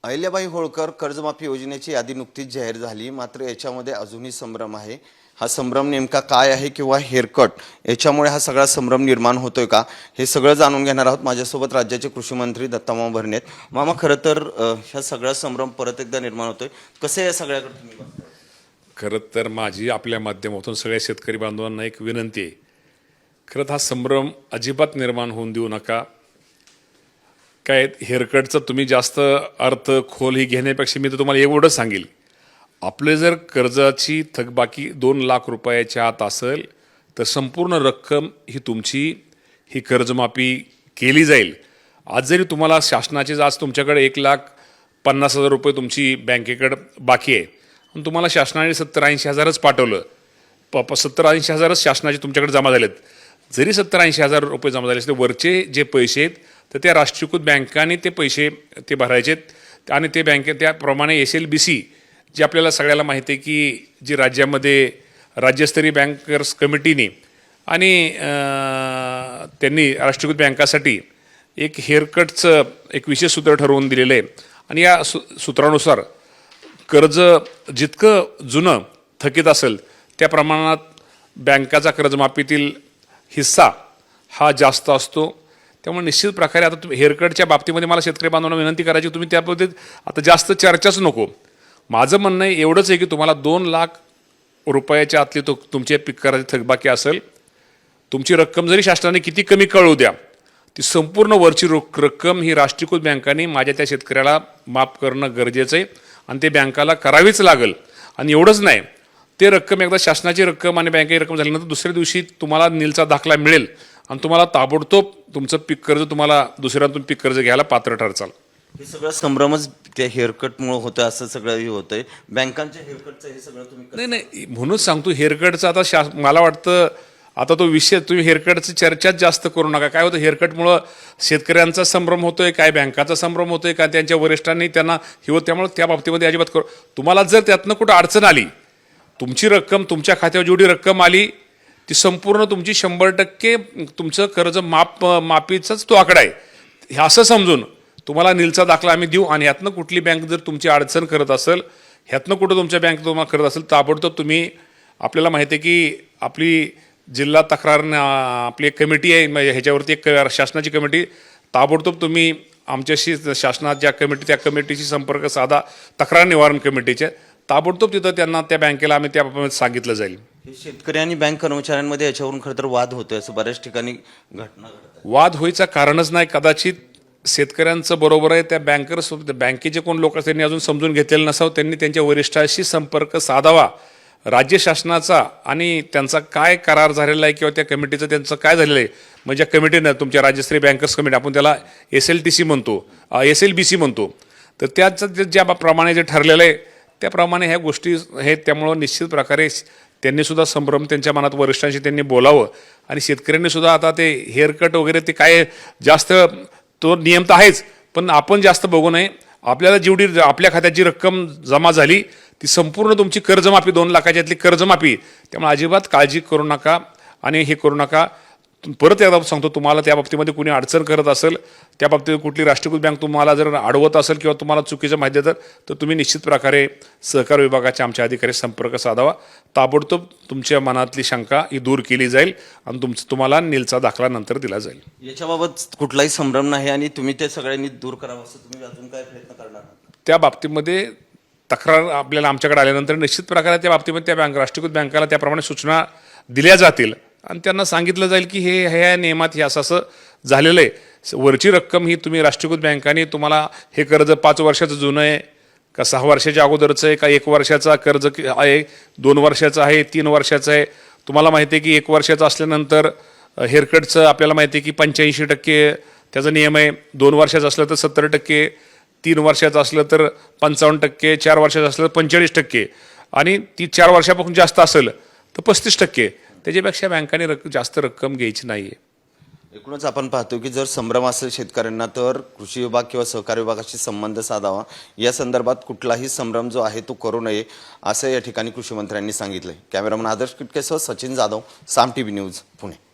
अहिल्याबाई होळकर कर्जमाफी योजनेची यादी नुकतीच जाहीर झाली, मात्र याच्यामध्ये अजूनही संभ्रम आहे। हा संभ्रम नेमका काय आहे किंवा हेअरकट याच्यामुळे हा सगळा संभ्रम निर्माण होतोय का, हे सगळं जाणून घेणार आहोत। माझ्यासोबत राज्याचे कृषी मंत्री दत्तामामा भरणे आहेत। मामा, खरं तर ह्या सगळा संभ्रम परत एकदा निर्माण होतोय, कसं या सगळ्याकडे तुम्ही बघताय? खरं तर माझी आपल्या माध्यमातून सगळ्या शेतकरी बांधवांना एक विनंती आहे, खरं तर हा संभ्रम अजिबात निर्माण होऊन देऊ नका। काय हेअरकटचं तुम्ही जास्त अर्थ खोल ही घेण्यापेक्षा मी तर तुम्हाला एवढं सांगेल, आपले जर कर्जाची थकबाकी 2 लाख रुपयाच्या आत असेल तर संपूर्ण रक्कम ही तुमची ही कर्जमाफी केली जाईल। आज जरी तुम्हाला शासनाचे आज तुमच्याकडे 1,50,000 रुपये तुमची बँकेकडे बाकी आहे आणि तुम्हाला शासनाने 70-80 हजारच पाठवलं, 70-80 हजारच शासनाचे तुमच्याकडे जमा झालेत। जरी 70-80 हजार रुपये जमा झाले असते, वरचे जे पैसे आहेत तर त्या राष्ट्रीयकृत बँकांनी ते पैसे ते भरायचेत आणि ते बँके त्याप्रमाणे SLBC जे आपल्याला सगळ्याला माहिती आहे की जी राज्यामध्ये राज्यस्तरीय बँकर्स कमिटीने आणि त्यांनी राष्ट्रीयकृत बँकासाठी एक हेअरकटचं एक विशेष सूत्र ठरवून दिलेलं आहे आणि या सूत्रानुसार कर्ज जितकं जुनं थकीत असेल त्या प्रमाणात बँकाचा कर्जमाफीतील हिस्सा हा जास्त असतो। त्यामुळे निश्चित प्रकारे आता तुम्ही हेअरकटच्या बाबतीमध्ये मला शेतकरी बांधवांना विनंती करायची, तुम्ही त्याबद्दल आता जास्त चर्चाच नको। माझं म्हणणं एवढंच आहे की तुम्हाला 2 लाख रुपयाच्या आतली तुमच्या पीक कर्जाची थकबाकी असेल, तुमची रक्कम जरी शासनाने किती कमी कळू द्या, ती संपूर्ण वरची रक्कम ही राष्ट्रीयकृत बँकांनी माझ्या त्या शेतकऱ्याला माफ करणं गरजेचं आहे आणि ते बँकाला करावीच लागेल। आणि एवढंच नाही, ते रक्कम एकदा शासनाची रक्कम आणि बँकेची रक्कम झाल्यानंतर दुसऱ्या दिवशी तुम्हाला नीलचा दाखला मिळेल आणि तुम्हाला ताबडतोब तुमचं पीक कर्ज तुम्हाला दुसऱ्यातून पीक कर्ज घ्यायला पात्र ठरचाल। हे सगळं संभ्रमच त्या हेअरकटमुळे होतं असं सगळं होतंय। बँकांच्या हेअरकटचं हे सगळं तुम्ही नाही म्हणूनच सांगतो हेअरकटचं आता मला वाटतं आता तो विषय तुम्ही हेअरकटची चर्चाच जास्त करू नका। काय होतं, हेअरकटमुळं शेतकऱ्यांचा संभ्रम होतोय, काय बँकाचा संभ्रम होतोय, का त्यांच्या वरिष्ठांनी त्यांना हे होत, त्यामुळे त्या बाबतीमध्ये अजिबात करू। तुम्हाला जर त्यातनं कुठं अडचण आली, तुमची रक्कम तुमच्या खात्यावर जेवढी रक्कम आली ती संपूर्ण तुमची 100% तुमचं कर्ज माफीचाच तो आकडा आहे, हे असं समजून तुम्हाला नीलचा दाखला आम्ही देऊ आणि ह्यातनं कुठली बँक जर तुमची अडचण करत असेल, ह्यातनं कुठं तुमच्या बँक तुम्हाला करत असेल, ताबडतोब तुम्ही, आपल्याला माहिती आहे की आपली जिल्हा तक्रार आपली एक कमिटी आहे, ह्याच्यावरती एक शासनाची कमिटी, ताबडतोब तुम्ही आमच्याशी शासनाच्या त्या कमिटीशी संपर्क साधा, तक्रार निवारण कमिटीचे, ताबडतोब तिथं त्यांना त्या बँकेला आम्ही त्याबाबत सांगितलं जाईल। शेतकरी आणि बँक कर्मचाऱ्यांमध्ये याच्यावरून खरं तर वाद होतोय, असं बऱ्याच ठिकाणी घटना घडतात। वाद व्हायचं कारणच नाही, कदाचित शेतकऱ्यांचं बरोबर आहे, त्या बँकेचे कोण लोक त्यांनी अजून समजून घेतलेलं नसावं, त्यांनी त्यांच्या वरिष्ठाशी संपर्क साधावा। राज्य शासनाचा आणि त्यांचा काय करार झालेला आहे किंवा त्या कमिटीचं त्यांचं काय झालेलं आहे, म्हणजे कमिटीनं तुमच्या राज्यस्तरीय बँकर्स कमिटी, आपण त्याला SLTC म्हणतो, SLBC म्हणतो, तर त्याचं ज्याप्रमाणे जे ठरलेलं आहे त्याप्रमाणे ह्या गोष्टी आहेत। त्यामुळं निश्चित प्रकारे त्यांनीसुद्धा संभ्रम त्यांच्या मनात वरिष्ठांशी त्यांनी बोलावं आणि शेतकऱ्यांनीसुद्धा आता ते हेअरकट वगैरे ते काय जास्त तो नियम तर आहेच, पण आपण जास्त बघू नये। आपल्याला जेवढी आपल्या खात्यात जी रक्कम जमा झाली ती संपूर्ण तुमची कर्जमाफी 2 लाखाच्यातली कर्जमाफी, त्यामुळे अजिबात काळजी करू नका आणि हे करू नका। परत एकदा सांगतो, तुम्हाला त्या बाबतीमध्ये कुणी अडचण करत असेल, त्या बाबतीत कुठली राष्ट्रीयकृत बँक तुम्हाला जर अडवत असेल किंवा तुम्हाला चुकीचं माहिती देतात, तर तुम्ही निश्चित प्रकारे सहकार विभागाच्या आमच्या अधिकारी संपर्क साधावा। ताबडतोब तुमच्या मनातली शंका ही दूर केली जाईल आणि तुम्हाला नीलचा दाखला नंतर दिला जाईल। याच्याबाबत कुठलाही संभ्रम नाही आणि तुम्ही ते सगळ्यांनी दूर करावं, असं तुम्ही अजून काय प्रयत्न करणार? त्या बाबतीमध्ये तक्रार आपल्याला आमच्याकडे आल्यानंतर निश्चित प्रकारे त्या बाबतीमध्ये त्या राष्ट्रीयकृत बँकाला त्याप्रमाणे सूचना दिल्या जातील आणि त्यांना सांगितलं जाईल की हे ह्या नियमात हे असं झालेलं आहे। वरची रक्कम ही तुम्ही राष्ट्रीयकृत बँकांनी तुम्हाला हे कर्ज 5 वर्षाचं जुनं आहे का 6 वर्षाच्या अगोदरचं आहे का 1 वर्षाचा कर्ज आहे, 2 वर्षाचं आहे, 3 वर्षाचं आहे। तुम्हाला माहिती आहे की 1 वर्षाचं असल्यानंतर हेअरकटचं आपल्याला माहिती आहे की 85% त्याचा नियम आहे, 2 वर्षाचं असलं तर 70%, 3 वर्षाचं असलं तर 55%, 4 वर्षाचं असलं तर 45% आणि ती 4 वर्षापासून जास्त असेल तर 35%। त्याच्यापेक्षा बँकांनी जास्त रक्कम घ्यायची नाही आहे। एकूणच आपण पाहतो की जर संभ्रम असेल शेतकऱ्यांना तर कृषी विभाग किंवा सहकार विभागाशी संबंध साधावा। या संदर्भात कुठलाही संभ्रम जो आहे तो करू नये, असं या ठिकाणी कृषी मंत्र्यांनी सांगितलंय। कॅमेरामन आदर्श किटकेसह सचिन जाधव, साम TV न्यूज, पुणे।